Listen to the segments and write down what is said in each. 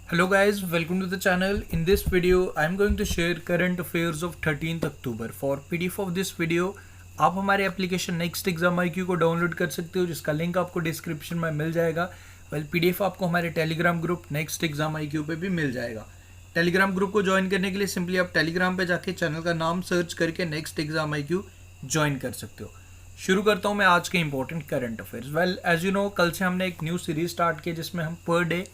Hello guys, welcome to the channel. In this video, I am going to share current affairs of 13th October. For PDF of this video, आप हमारे application next exam IQ को download कर सकते हो जिसका link आपको description में मिल जाएगा। PDF आपको हमारे Telegram group next exam IQ पे भी मिल जाएगा। टेलीग्राम ग्रुप को ज्वाइन करने के लिए सिंपली आप टेलीग्राम पे जाके चैनल का नाम सर्च करके नेक्स्ट एग्जाम IQ ज्वाइन कर सकते हो। शुरू करता हूँ मैं आज के important current affairs. As you know, कल से हमने एक न्यू सीरीज स्टार्ट की जिसमें हम पर डे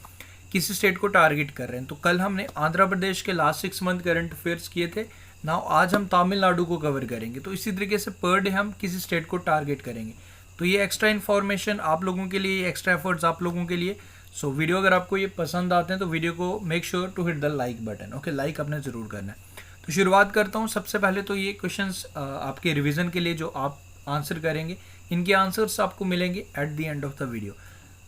किसी स्टेट को टारगेट कर रहे हैं। तो कल हमने आंध्र प्रदेश के लास्ट 6 मंथ करंट अफेयर्स किए थे। नाउ आज हम तमिलनाडु को कवर करेंगे। तो इसी तरीके से पर डे हम किसी स्टेट को टारगेट करेंगे। तो ये एक्स्ट्रा इन्फॉर्मेशन आप लोगों के लिए, एक्स्ट्रा एफर्ट्स आप लोगों के लिए। सो वीडियो अगर आपको ये पसंद आते हैं तो वीडियो को make sure to hit the like button. Okay, like आपने ज़रूर करना है। तो शुरुआत करता हूँ। सबसे पहले तो ये क्वेश्चंस आपके रिविजन के लिए जो आप आंसर करेंगे, इनके आंसर्स आपको मिलेंगे at the end of the video.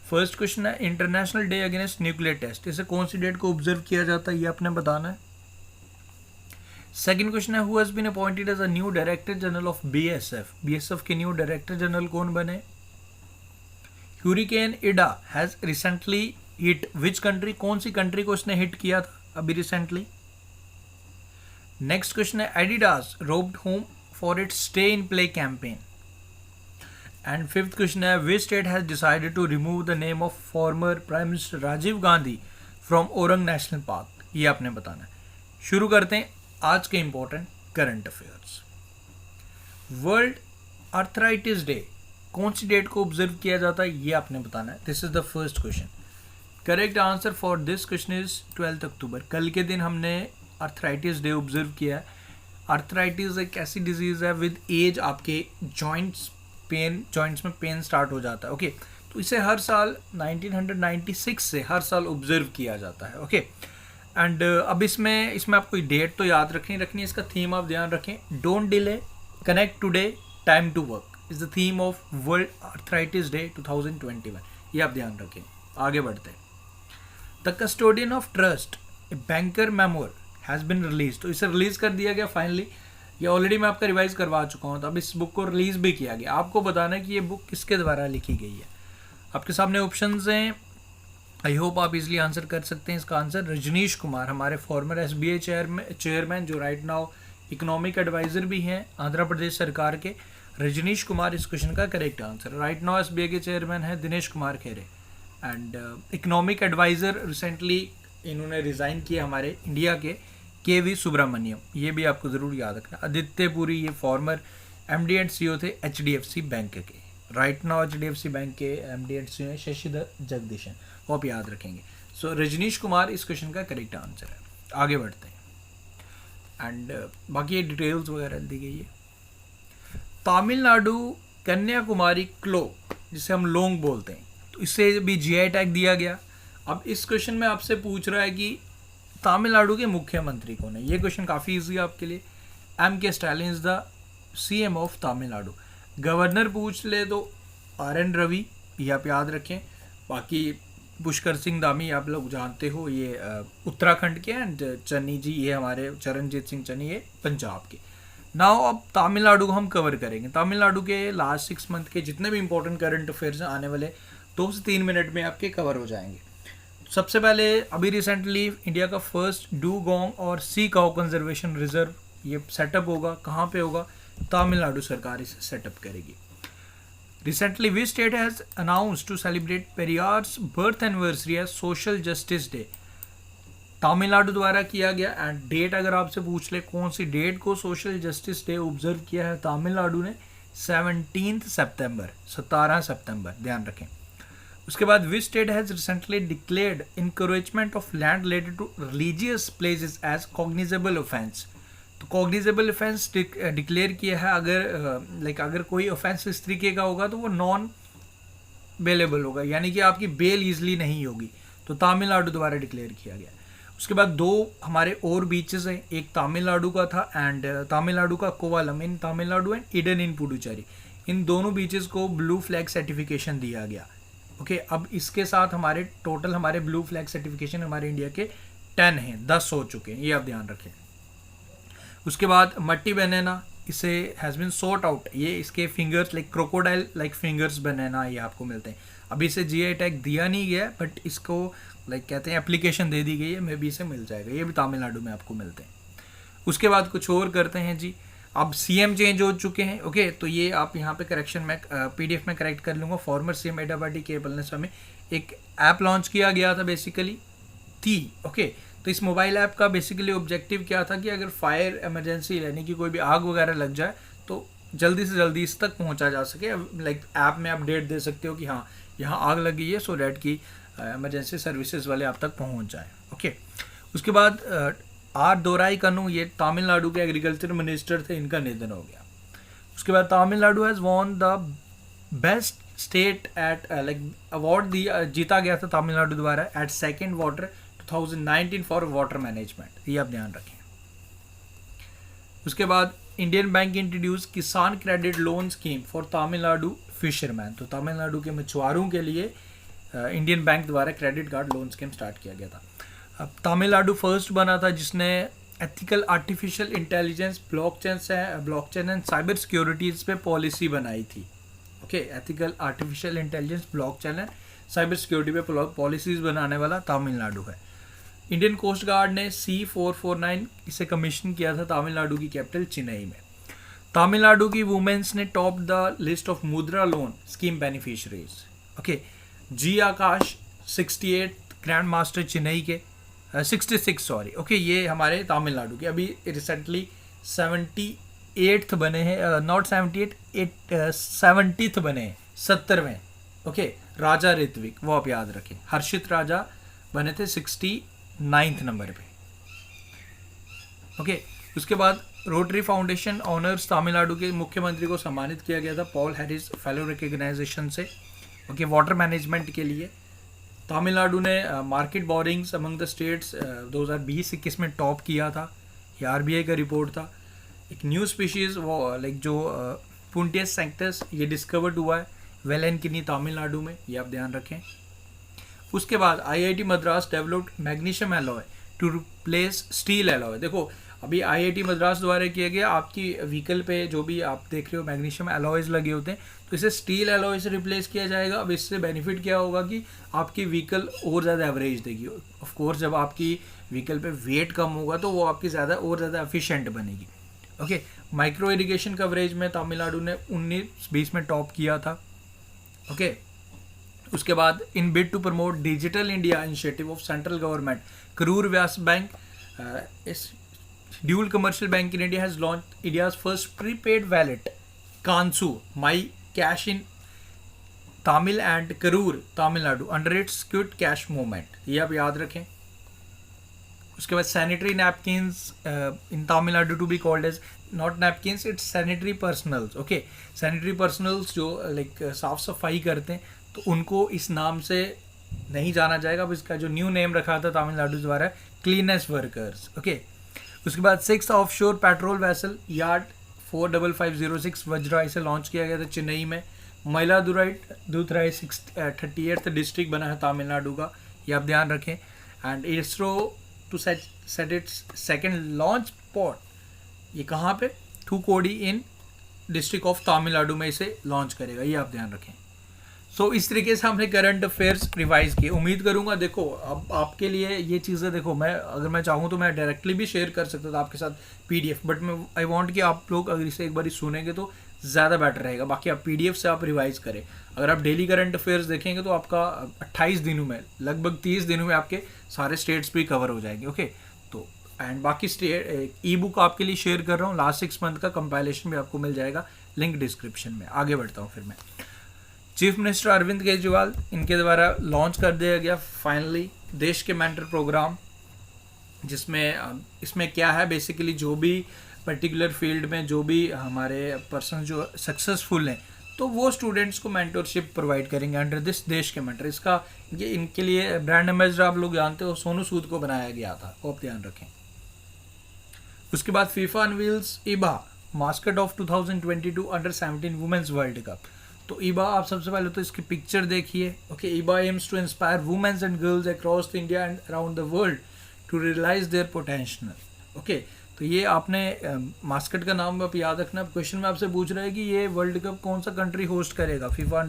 First question है, international day against nuclear test इसे कौन सी डेट को ऑब्जर्व किया जाता है, ये आपने बताना है। सेकंड क्वेश्चन है, who has been appointed as a new director general of BSF के न्यू डायरेक्टर जनरल कौन बने। Hurricane Ida has recently hit which country, कौन सी कंट्री को इसने हिट किया था अभी रिसेंटली। नेक्स्ट क्वेश्चन है, Adidas robbed home for its stay in play campaign. And fifth question है, which state has decided to remove the name of former Prime Minister Rajiv Gandhi from Orang National Park, ये आपने बताना है। शुरू करते हैं आज के important current affairs. World arthritis day कौन सी डेट को ऑब्जर्व किया जाता है, ये आपने बताना है। This is the first question. Correct answer for this question is 12 अक्टूबर। कल के दिन हमने आर्थराइटिस डे ऑब्जर्व किया है। आर्थराइटिस एक ऐसी डिजीज है विद एज आपके जॉइंट्स में पेन स्टार्ट हो जाता है। ओके, तो इसे हर साल 1996 से हर साल ऑब्जर्व किया जाता है। ओके, एंड अब इसमें आपको डेट तो याद रखनी है, इसका थीम आप ध्यान रखें। Don't delay, connect today, time to work is the theme of world arthritis day 2021। ये आप ध्यान रखें। आगे बढ़ते हैं। The custodian of trust a banker memoir has been release. तो इसे रिलीज कर दिया गया फाइनली। ये ऑलरेडी मैं आपका रिवाइज करवा चुका हूँ, तो अब इस बुक को रिलीज भी किया गया। आपको बताना है कि ये बुक किसके द्वारा लिखी गई है। आपके सामने ऑप्शंस हैं, आई होप आप इजीली आंसर कर सकते हैं। इसका आंसर रजनीश कुमार, हमारे फॉर्मर SBI चेयरमैन, जो राइट नाउ इकोनॉमिक एडवाइज़र भी हैं आंध्र प्रदेश सरकार के। रजनीश कुमार इस क्वेश्चन का correct answer. Right now SBI के चेयरमैन है Dinesh Kumar Khara, and economic adviser recently इन्होंने रिज़ाइन किया हमारे इंडिया के KV सुब्रमण्यम, ये भी आपको ज़रूर याद रखना। आदित्य पुरी, ये फॉर्मर MD एंड CEO थे HDFC बैंक के। राइट नाउ HDFC बैंक के MD एंड CEO हैं शशिधर जगदीशन, वो आप याद रखेंगे। सो रजनीश कुमार इस क्वेश्चन का करेक्ट आंसर है। आगे बढ़ते हैं, एंड बाकी ये डिटेल्स वगैरह दी गई है। तमिलनाडु कन्याकुमारी क्लो, जिसे हम लोंग बोलते हैं, तो इससे भी GI टैग दिया गया। अब इस क्वेश्चन में आपसे पूछ रहा है कि तमिलनाडु के मुख्यमंत्री कौन है। ये क्वेश्चन काफ़ी इजी है आपके लिए। MK Stalin is the CM of Tamil Nadu. Governor पूछ ले तो RN रवि, ये आप याद रखें। बाकी पुष्कर सिंह धामी आप लोग जानते हो, ये उत्तराखंड के, एंड चन्नी जी ये हमारे चरणजीत सिंह चन्नी, ये पंजाब के। नाउ अब तमिलनाडु को हम कवर करेंगे। तमिलनाडु के लास्ट 6 मंथ के जितने भी इंपॉर्टेंट करंट अफेयर्स हैं आने वाले 2 से 3 मिनट में आपके कवर हो जाएंगे। सबसे पहले अभी रिसेंटली इंडिया का फर्स्ट डूगोंग और सी काउ कंजर्वेशन रिजर्व ये सेटअप होगा। कहाँ पे होगा? तमिलनाडु सरकार इसे सेटअप करेगी। Recently which state has announced to celebrate Periyar's birth anniversary as social justice day. Tamil Nadu द्वारा किया गया। एंड डेट अगर आपसे पूछ ले कौन सी डेट को सोशल जस्टिस डे ऑब्जर्व किया है तमिलनाडु ने, 17 सितंबर, 17 सितंबर, ध्यान रखें। उसके बाद which state has recently declared encouragement of land related to religious places as cognizable offence. तो कॉग्निजेबल ऑफेंस डिक्लेयर किया है। अगर कोई ऑफेंस इस तरीके का होगा तो वो नॉन बेलेबल होगा, यानी कि आपकी बेल ईजिली नहीं होगी। तो तमिलनाडु द्वारा डिक्लेयर किया गया। उसके बाद 2 हमारे और बीचेस हैं, एक तमिलनाडु का था एंड तमिलनाडु का कोवालम इन तमिलनाडु एंड ईडन इन पुडुचेरी। इन दोनों बीचेस को ब्लू फ्लैग सर्टिफिकेशन दिया गया। ओके, अब इसके साथ हमारे ब्लू फ्लैग सर्टिफिकेशन हमारे इंडिया के 10 हैं, 10 हो चुके हैं, ये आप ध्यान रखें। उसके बाद मट्टी बनाना, इसे हैज़ बिन सॉर्ट आउट, ये इसके fingers like crocodile like fingers बनाना ये आपको मिलते हैं। अभी इसे जीआई टैग दिया नहीं गया, बट इसको लाइक कहते हैं एप्लीकेशन दे दी गई है, मे बी इसे मिल जाएगा। ये भी तमिलनाडु में आपको मिलते हैं। उसके बाद कुछ और करते हैं जी। अब सीएम चेंज हो चुके हैं, ओके, तो ये आप यहाँ पे करेक्शन में पीडीएफ में करेक्ट कर लूँगा। फॉर्मर सीएम एडापाडी के पलनीस्वामी, एक ऐप लॉन्च किया गया था बेसिकली थी, ओके। तो इस मोबाइल ऐप का बेसिकली ऑब्जेक्टिव क्या था कि अगर फायर इमरजेंसी यानी कि कोई भी आग वगैरह लग जाए तो जल्दी से जल्दी इस तक पहुंचा जा सके। लाइक ऐप में अपडेट दे सकते हो कि हाँ यहाँ आग लगी है, सो डैट की इमरजेंसी सर्विसेज वाले आप तक पहुंच जाए, ओके। उसके बाद आर दोराईकन्नू, ये तमिलनाडु के एग्रीकल्चर मिनिस्टर थे, इनका निधन हो गया। उसके बाद Tamil Nadu has won the best state at like award जीता गया था तमिलनाडु द्वारा at second water 2019 for water management, ये आप ध्यान रखें। उसके बाद Indian bank introduce Kisan credit loan scheme for Tamil Nadu fisherman, तो तमिलनाडु के मछुआरों के लिए इंडियन बैंक द्वारा credit card loan scheme start किया गया था। अब तमिलनाडु फर्स्ट बना था जिसने ethical artificial intelligence, blockchain and cyber securities पे पॉलिसी बनाई थी, okay. Ethical artificial intelligence, blockchain and cyber security पे पॉलिसीज बनाने वाला तमिलनाडु है। इंडियन कोस्ट गार्ड ने C449 इसे कमीशन किया था तमिलनाडु की कैपिटल चेन्नई में। तमिलनाडु की वुमेन्स ने टॉप द लिस्ट ऑफ मुद्रा लोन स्कीम बेनिफिशरीज, ओके। जी आकाश 68 ग्रैंड मास्टर चेन्नई के 66 सॉरी, ओके, ये हमारे तमिलनाडु के अभी रिसेंटली 78th बने हैं, नॉट 78, 70th बने हैं, 70वें, ओके। राजा ऋत्विक, वो आप याद रखें। हर्षित राजा बने थे 69th नंबर पे, ओके। उसके बाद रोटरी फाउंडेशन ऑनर्स तमिलनाडु के मुख्यमंत्री को सम्मानित किया गया था पॉल हैरिस फेलो रिकग्नाइजेशन से, ओके, वाटर मैनेजमेंट के लिए। तमिलनाडु ने market borings among the states 2020-21 में टॉप किया था, ये आरबीआई का रिपोर्ट था। एक न्यू स्पीशीज़ वो लाइक जो पुंटियस सेक्टस, ये डिस्कवर्ड हुआ है वेलेनकिनी तमिलनाडु में, ये आप ध्यान रखें। उसके बाद IIT Madras developed magnesium alloy to replace steel alloy. देखो अभी आईआईटी मद्रास द्वारा किया गया, आपकी व्हीकल पे जो भी आप देख रहे हो मैग्नीशियम एलॉयज लगे होते हैं, तो इसे स्टील एलॉय से रिप्लेस किया जाएगा। अब इससे बेनिफिट क्या होगा कि आपकी व्हीकल और ज़्यादा एवरेज देगी। ऑफ कोर्स जब आपकी व्हीकल पे वेट कम होगा तो वो आपकी ज़्यादा एफिशिएंट बनेगी, ओके। माइक्रो इरिगेशन कवरेज में तमिलनाडु ने 19-20 में टॉप किया था, ओके। उसके बाद in bid to promote digital India initiative of central government, Karur Vysya Bank is dual commercial bank in India has launch India's first prepaid wallet Kaasu my cash in Tamil and Karur Tamil Nadu under its quick cash movement, ये आप याद रखें। उसके बाद sanitary napkins in Tamil Nadu to be called as not napkins, it's sanitary personals, okay. Sanitary personals जो like साफ सफाई करते हैं तो उनको इस नाम से नहीं जाना जाएगा। अब इसका जो न्यू नेम रखा था तमिलनाडु द्वारा क्लीनेस वर्कर्स, ओके। उसके बाद 6th offshore patrol vessel yard 45506 Vajra, इसे लॉन्च किया गया था चेन्नई में। मयिलादुराई 38th डिस्ट्रिक्ट बना है तमिलनाडु का, ये आप ध्यान रखें। And ISRO to set its second launch port, ये कहाँ पे, Thoothukudi in district of Tamil Nadu में इसे लॉन्च करेगा, ये आप ध्यान रखें। सो इस तरीके से हमने करंट अफेयर्स रिवाइज किए। उम्मीद करूंगा, देखो अब आपके लिए ये चीज़ें, देखो मैं अगर मैं चाहूँ तो मैं डायरेक्टली भी शेयर कर सकता था आपके साथ पीडीएफ, बट मैं आई वांट कि आप लोग अगर इसे एक बार सुनेंगे तो ज़्यादा बेटर रहेगा। बाकी आप पीडीएफ से आप रिवाइज करें। अगर आप डेली करंट अफेयर्स देखेंगे तो आपका 28 दिनों में, लगभग 30 दिनों में आपके सारे स्टेट्स भी कवर हो जाएंगे, ओके। तो एंड बाकी स्टेट ई बुक आपके लिए शेयर कर रहा हूँ, लास्ट 6 मंथ का कंपाइलेशन भी आपको मिल जाएगा, लिंक डिस्क्रिप्शन में। आगे बढ़ता हूँ फिर मैं। चीफ मिनिस्टर अरविंद केजरीवाल, इनके द्वारा लॉन्च कर दिया गया फाइनली देश के मेंटर प्रोग्राम, जिसमें इसमें क्या है बेसिकली, जो भी पर्टिकुलर फील्ड में जो भी हमारे पर्सन जो सक्सेसफुल हैं तो वो स्टूडेंट्स को मेंटरशिप प्रोवाइड करेंगे अंडर दिस देश के मेंटर। इसका इनके लिए ब्रांड एम्बेसडर आप लोग जानते हो सोनू सूद को बनाया गया था, वो आप ध्यान रखें। उसके बाद FIFA unveils Ibha mascot of 2022 अंडर-17 वुमेन्स वर्ल्ड कप। तो ईबा आप सबसे पहले तो इसकी पिक्चर देखिए, okay. Ibha aims to inspire women's and girls across the India and around the world to realise their potential, okay. तो ये आपने मास्कट का नाम आप याद रखना। क्वेश्चन में आपसे पूछ रहा है कि ये वर्ल्ड कप कौन सा कंट्री होस्ट करेगा, फीफा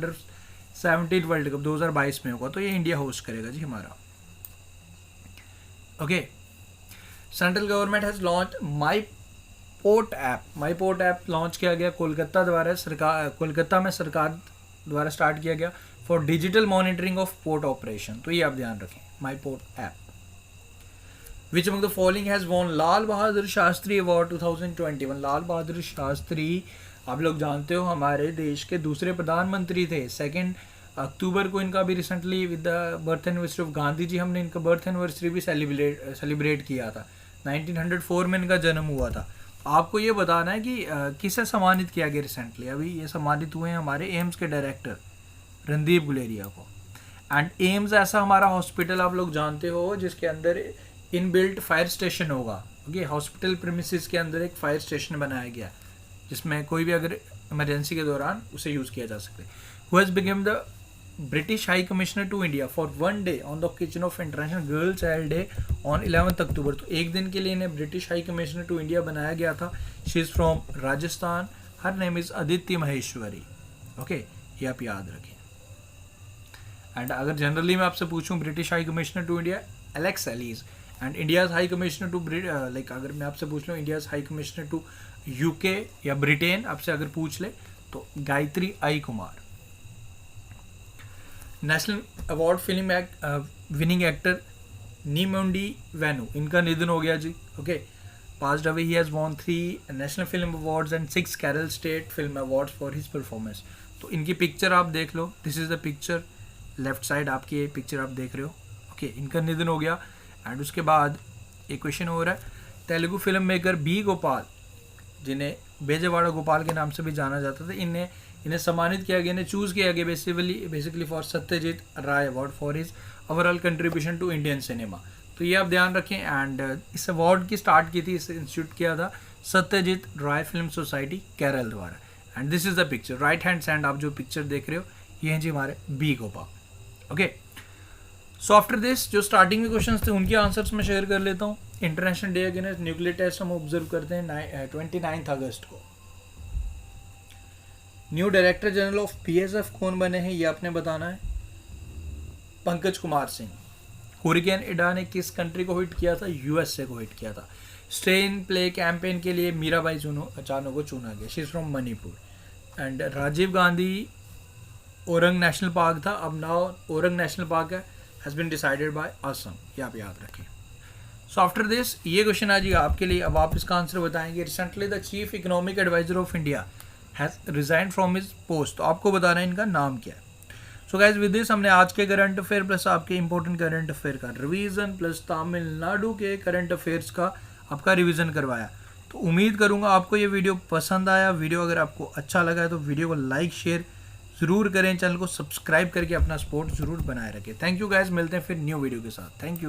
17 वर्ल्ड कप 2022 में होगा, तो ये इंडिया होस्ट करेगा जी हमारा। Okay, central government has launch my port app launch किया गया कोलकाता में सरकार द्वारा स्टार्ट किया गया for digital monitoring of port operation. तो ये आप ध्यान रखें, my port app. Which among the following has won Lal Bahadur Shastri award 2021। Lal Bahadur Shastri आप लोग जानते हो हमारे देश के दूसरे प्रधानमंत्री थे। 2 अक्टूबर को इनका भी recently with the birth anniversary of Gandhi ji हमने इनका बर्थ एनिवर्सरी भी सेलिब्रेट किया था। 1904 में इनका जन्म हुआ था। आपको ये बताना है कि किसे सम्मानित किया गया रिसेंटली। अभी ये सम्मानित हुए हैं हमारे एम्स के डायरेक्टर रणदीप गुलेरिया को। एंड एम्स ऐसा हमारा हॉस्पिटल आप लोग जानते हो जिसके अंदर इनबिल्ट फायर स्टेशन होगा। ओके, हॉस्पिटल प्रीमिसेस के अंदर एक फायर स्टेशन बनाया गया जिसमें कोई भी अगर इमरजेंसी के दौरान उसे यूज़ किया जा सकता है। Who has become the British high commissioner to India for 1 day on the occasion of international girl child day on 11 October. तो एक दिन के लिए इन्हें British high commissioner to India बनाया गया था। She is from Rajasthan, her name is Aditi Maheshwari. Okay, ये आप याद रखें। एंड अगर जनरली मैं आपसे पूछूं British high commissioner to India Alex Ellis, and India's high commissioner to like अगर मैं आपसे पूछ लूँ India's high commissioner to UK या ब्रिटेन आपसे अगर पूछ ले तो Gayatri I Kumar. National award film winning actor Nedumudi Venu, इनका निधन हो गया जी। Okay, passed away. He has won 3 national film awards and 6 Kerala state film awards for his performance. तो इनकी पिक्चर आप देख लो, this is the picture, left side आपकी ये पिक्चर आप देख रहे हो। ओके, इनका निधन हो गया। एंड उसके बाद एक क्वेश्चन हो रहा है, Telugu film maker B Gopal, जिन्हें बेजवाड़ा गोपाल के नाम से भी जाना जाता था, इन्हें सम्मानित किया गया, इन्हें चूज़ किया गया basically for Satyajit Ray award for his overall contribution to Indian cinema. तो ये आप ध्यान रखें। एंड इस अवार्ड की स्टार्ट की थी, इसे इंस्टीट्यूट किया था सत्यजीत राय फिल्म सोसाइटी केरल द्वारा। And this is the picture, right hand side आप जो पिक्चर देख रहे हो ये हैं जी हमारे B Gopal. Okay, so after this जो स्टार्टिंग में क्वेश्चंस थे उनके आंसर्स मैं शेयर कर लेता हूँ। International day against nuclear test हम ऑब्जर्व करते हैं 29 अगस्त को। New director general of BSF कौन बने हैं ये आपने बताना है, पंकज कुमार सिंह। हुरिकेन इडा ने किस कंट्री को हिट किया था, यूएसए को हिट किया था। स्टे इन प्ले कैंपेन के लिए मीराबाई चानू को चुना गया, she is from Manipur. And Rajiv Gandhi Orang national park था, अब नाउ ओरंग नेशनल पार्क है, has been decided by Assam, ये आप याद रखें। सो आफ्टर दिस ये क्वेश्चन आ जाएगा आपके लिए, अब आप इसका आंसर बताएंगे। Recently the chief economic adviser of India has resign from his post, तो आपको बताना है इनका नाम क्या है। सो गाइज विद दिस हमने आज के करंट अफेयर प्लस आपके इंपॉर्टेंट करंट अफेयर का रिवीजन प्लस तमिलनाडु के करंट अफेयर्स का आपका रिवीजन करवाया। तो उम्मीद करूंगा आपको ये वीडियो पसंद आया। वीडियो अगर आपको अच्छा लगा है तो वीडियो को लाइक शेयर ज़रूर करें, चैनल को सब्सक्राइब करके अपना सपोर्ट ज़रूर बनाए रखें। थैंक यू गाइज, मिलते हैं फिर न्यू वीडियो के साथ। Thank you.